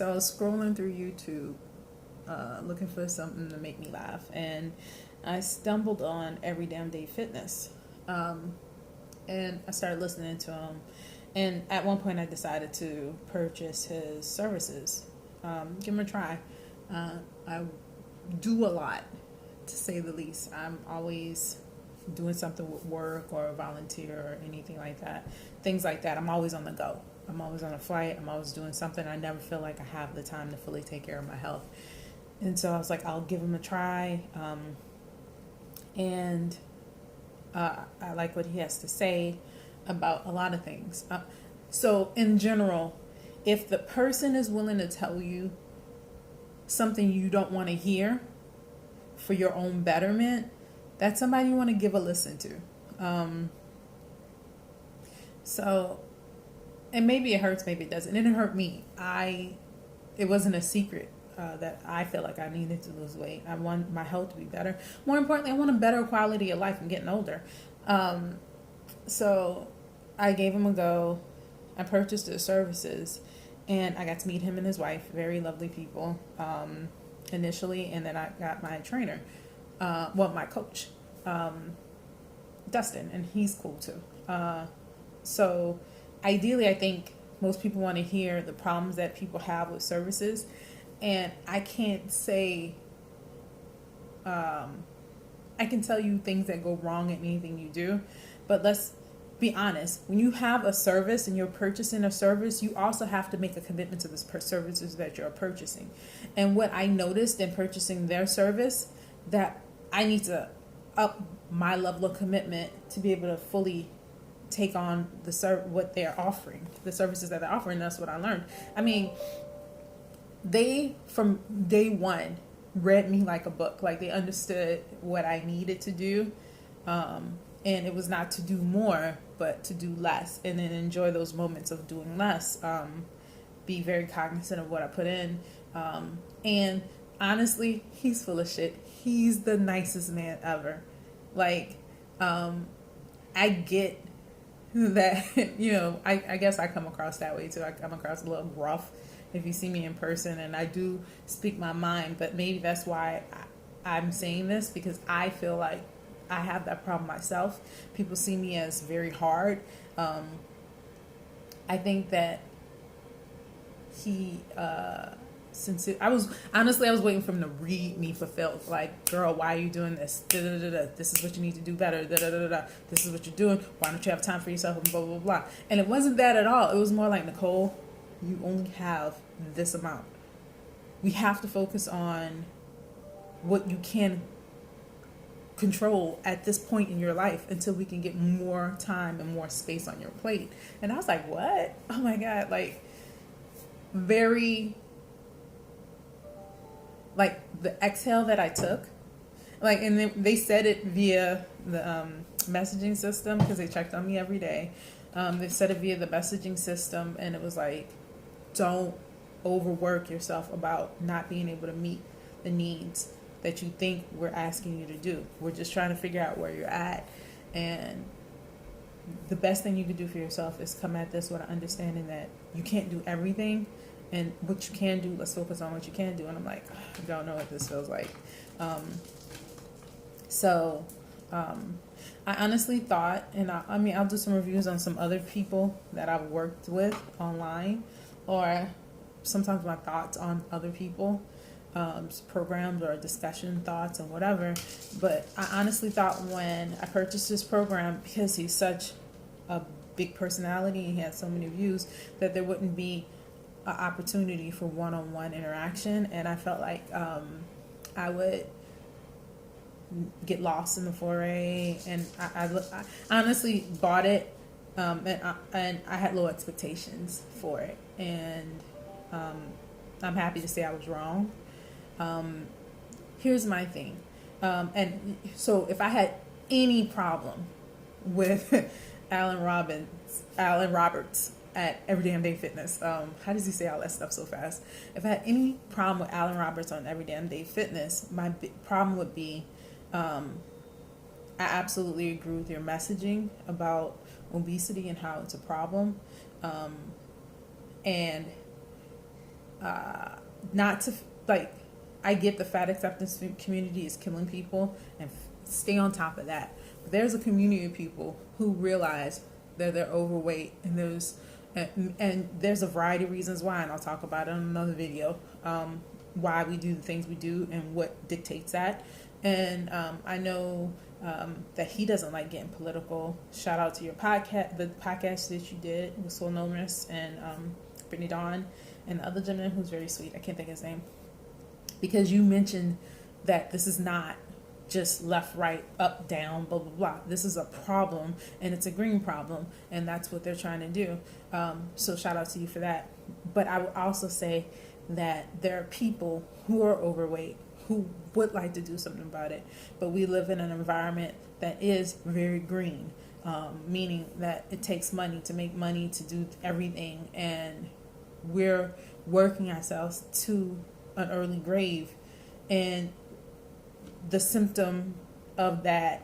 So I was scrolling through YouTube, looking for something to make me laugh, and I stumbled on Every Damn Day Fitness, and I started listening to him. And at one point, I decided to purchase his services, give him a try. I do a lot, to say the least. I'm always doing something with work or volunteer or anything like that. Things like that. I'm always on the go. I'm always on a flight. I'm always doing something. I never feel like I have the time to fully take care of my health. And so I was like, I'll give him a try. And I like what he has to say about a lot of things. So in general, if the person is willing to tell you something you don't want to hear for your own betterment, that's somebody you want to give a listen to. So, and maybe it hurts, maybe it doesn't. It didn't hurt me. It wasn't a secret that I feel like I needed to lose weight. I want my health to be better. More importantly, I want a better quality of life. I'm getting older. So I gave him a go. I purchased his services, and I got to meet him and his wife. Very lovely people initially, and then I got my trainer, my coach, Dustin, and he's cool too. So ideally, I think most people want to hear the problems that people have with services, and I can't say, I can tell you things that go wrong in anything you do, but let's be honest. When you have a service and you're purchasing a service, you also have to make a commitment to the services that you're purchasing. And what I noticed in purchasing their service, that I need to up my level of commitment to be able to fully take on what they're offering, the services that they're offering. That's what I learned. I mean, they, from day one, read me like a book. Like, they understood what I needed to do. And it was not to do more, but to do less, and then enjoy those moments of doing less. Be very cognizant of what I put in. And honestly, he's full of shit. He's the nicest man ever. Like, I get that, I guess I come across that way too. I come across a little rough if you see me in person, and I do speak my mind, but maybe that's why I'm saying this, because I feel like I have that problem myself. People see me as very hard. I think that he, I was waiting for him to read me fulfilled. Like, girl, why are you doing this? Da, da, da, da. This is what you need to do better. Da, da, da, da. This is what you're doing. Why don't you have time for yourself? And blah, blah, blah. And it wasn't that at all. It was more like, Nicole, you only have this amount. We have to focus on what you can control at this point in your life until we can get more time and more space on your plate. And I was like, what? Oh my God. Like, very, like, the exhale that I took, like, and then they said it via the messaging system, because they checked on me every day. They said it via the messaging system, and it was like, don't overwork yourself about not being able to meet the needs that you think we're asking you to do. We're just trying to figure out where you're at. And the best thing you can do for yourself is come at this with an understanding that you can't do everything. And what you can do, let's focus on what you can do. And I'm like, I don't know what this feels like. I honestly thought, and I'll do some reviews on some other people that I've worked with online, or sometimes my thoughts on other people. Programs or discussion thoughts and whatever. But I honestly thought when I purchased this program, because he's such a big personality and he had so many views, that there wouldn't be an opportunity for one-on-one interaction. And I felt like I would get lost in the foray. And I honestly bought it, and I had low expectations for it. And I'm happy to say I was wrong. Here's my thing. And so if I had any problem with Alan Roberts at Every Damn Day Fitness, how does he say all that stuff so fast? If I had any problem with Alan Roberts on Every Damn Day Fitness, my problem would be, I absolutely agree with your messaging about obesity and how it's a problem. And not to, like, I get the fat acceptance community is killing people, and stay on top of that. But there's a community of people who realize that they're overweight, and there's a variety of reasons why, and I'll talk about it in another video, why we do the things we do and what dictates that. And I know that he doesn't like getting political. Shout out to your podcast, the podcast that you did with Soul Nomis and Brittany Dawn and the other gentleman who's very sweet. I can't think of his name. Because you mentioned that this is not just left, right, up, down, blah, blah, blah. This is a problem, and it's a green problem, and that's what they're trying to do. So shout out to you for that. But I would also say that there are people who are overweight who would like to do something about it, but we live in an environment that is very green, meaning that it takes money to make money to do everything, and we're working ourselves to an early grave, and the symptom of that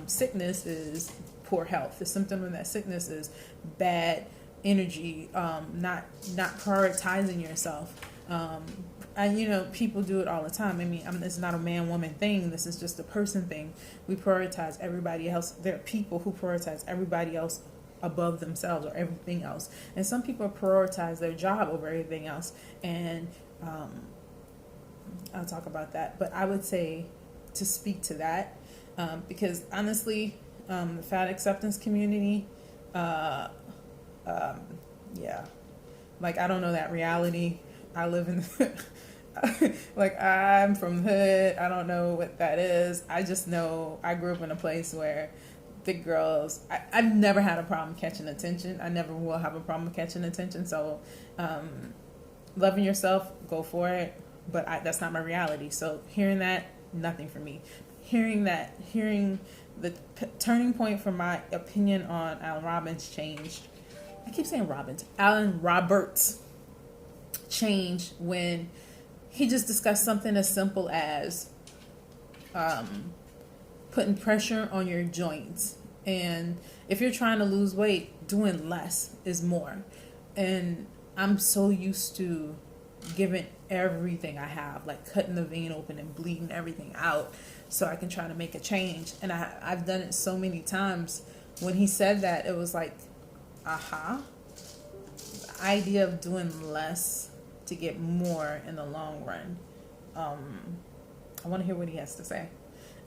sickness is poor health. The symptom of that sickness is bad energy, not prioritizing yourself. And people do it all the time. I mean, it's not a man-woman thing. This is just a person thing. We prioritize everybody else. There are people who prioritize everybody else above themselves or everything else. And some people prioritize their job over everything else. And I'll talk about that. But I would say to speak to that, because honestly, the fat acceptance community, yeah, like, I don't know that reality. I live in, like, I'm from the hood. I don't know what that is. I just know I grew up in a place where thick girls, I've never had a problem catching attention. I never will have a problem catching attention. So, loving yourself, go for it. But that's not my reality. So hearing that, nothing for me. Hearing the turning point for my opinion on Alan Robbins changed. I keep saying Robbins. Alan Roberts changed when he just discussed something as simple as putting pressure on your joints. And if you're trying to lose weight, doing less is more. And I'm so used to giving everything I have, like cutting the vein open and bleeding everything out so I can try to make a change. And I've done it so many times. When he said that, it was like, aha. The idea of doing less to get more in the long run. I want to hear what he has to say.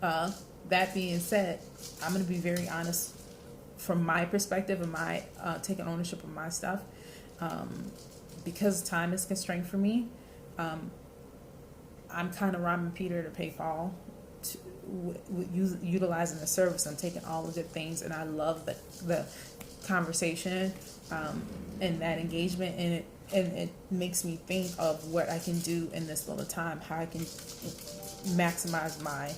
That being said, I'm going to be very honest from my perspective and my taking ownership of my stuff. Because time is constrained for me, I'm kind of robbing Peter to pay Paul, utilizing the service. I'm taking all of the things, and I love the conversation and that engagement, and it makes me think of what I can do in this little time, how I can maximize my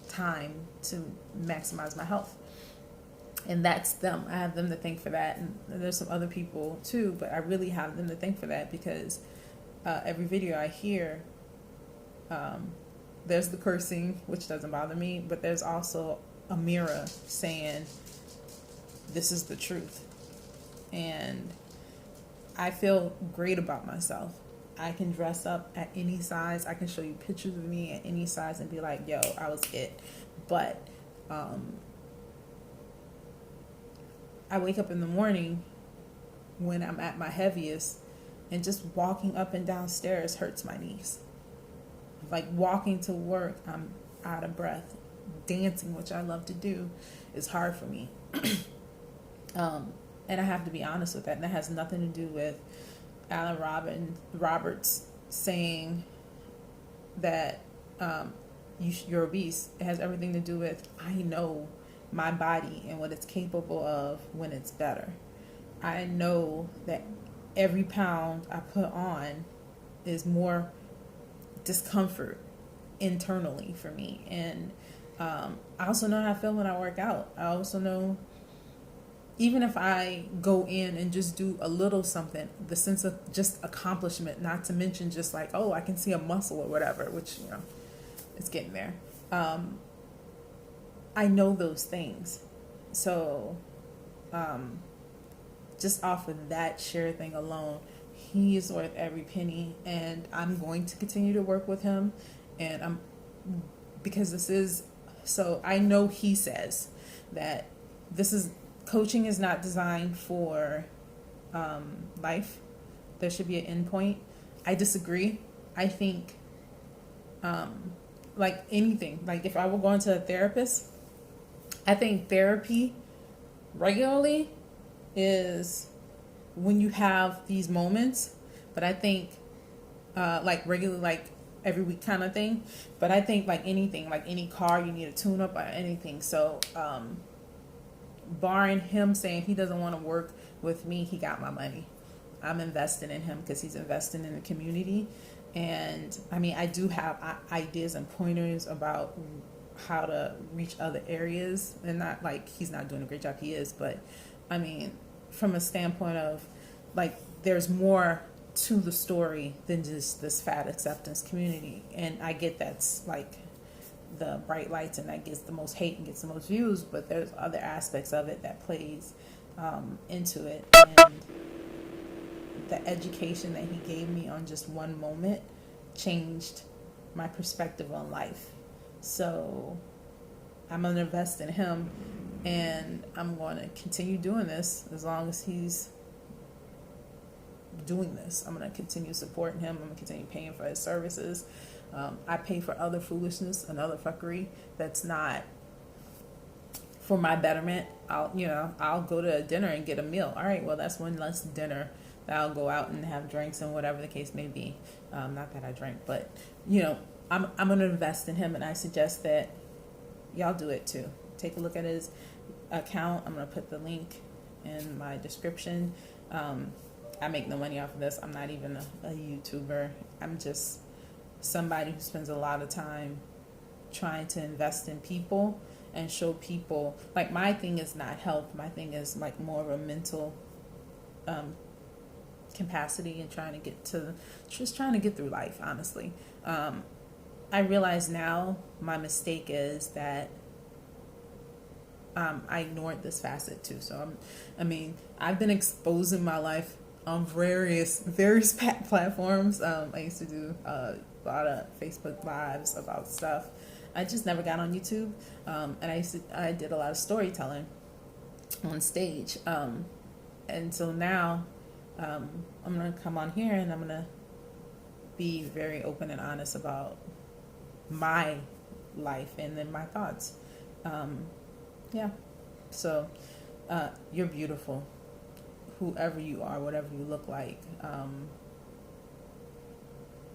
time to maximize my health. And that's them. I have them to thank for that. And there's some other people too, but I really have them to thank for that, because every video I hear, there's the cursing, which doesn't bother me, but there's also a mirror saying, this is the truth. And I feel great about myself. I can dress up at any size. I can show you pictures of me at any size and be like, yo, I was it. But I wake up in the morning when I'm at my heaviest, and just walking up and down stairs hurts my knees. Like, walking to work, I'm out of breath. Dancing, which I love to do, is hard for me. And I have to be honest with that. And that has nothing to do with Alan Roberts saying that you're obese. It has everything to do with, I know my body and what it's capable of when it's better. I know that every pound I put on is more discomfort internally for me. And I also know how I feel when I work out. I also know, even if I go in and just do a little something, the sense of just accomplishment, not to mention just like, oh, I can see a muscle or whatever, which, it's getting there. I know those things. So just off of that sheer thing alone, he is worth every penny. And I'm going to continue to work with him. And because this is, so I know he says that coaching is not designed for life. There should be an end point. I disagree. I think, like anything, like if I were going to a therapist, I think therapy regularly is when you have these moments, but I think like regular, like every week kind of thing. But I think like anything, like any car, you need a tune up or anything. So barring him saying he doesn't want to work with me, he got my money. I'm investing in him because he's investing in the community. And I mean, I do have ideas and pointers about how to reach other areas, and not like he's not doing a great job, he is, but I mean, from a standpoint of like there's more to the story than just this fat acceptance community. And I get that's like the bright lights and that gets the most hate and gets the most views, but there's other aspects of it that plays into it. And the education that he gave me on just one moment changed my perspective on life. So I'm going to invest in him, and I'm going to continue doing this as long as he's doing this. I'm going to continue supporting him. I'm going to continue paying for his services. I pay for other foolishness and other fuckery that's not for my betterment. I'll go to a dinner and get a meal. All right, well, that's one less dinner that I'll go out and have drinks and whatever the case may be. Not that I drink, but I'm going to invest in him, and I suggest that y'all do it too. Take a look at his account. I'm going to put the link in my description. I make no money off of this. I'm not even a YouTuber. I'm just somebody who spends a lot of time trying to invest in people and show people, like, my thing is not health. My thing is like more of a mental capacity and trying to get through life, honestly. I realize now my mistake is that I ignored this facet too. So I've been exposing my life on various platforms. I used to do a lot of Facebook lives about stuff. I just never got on YouTube, and I did a lot of storytelling on stage, and so now I'm gonna come on here and I'm gonna be very open and honest about my life and then my thoughts. So you're beautiful, whoever you are, whatever you look like.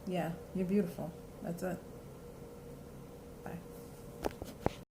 You're beautiful. That's it.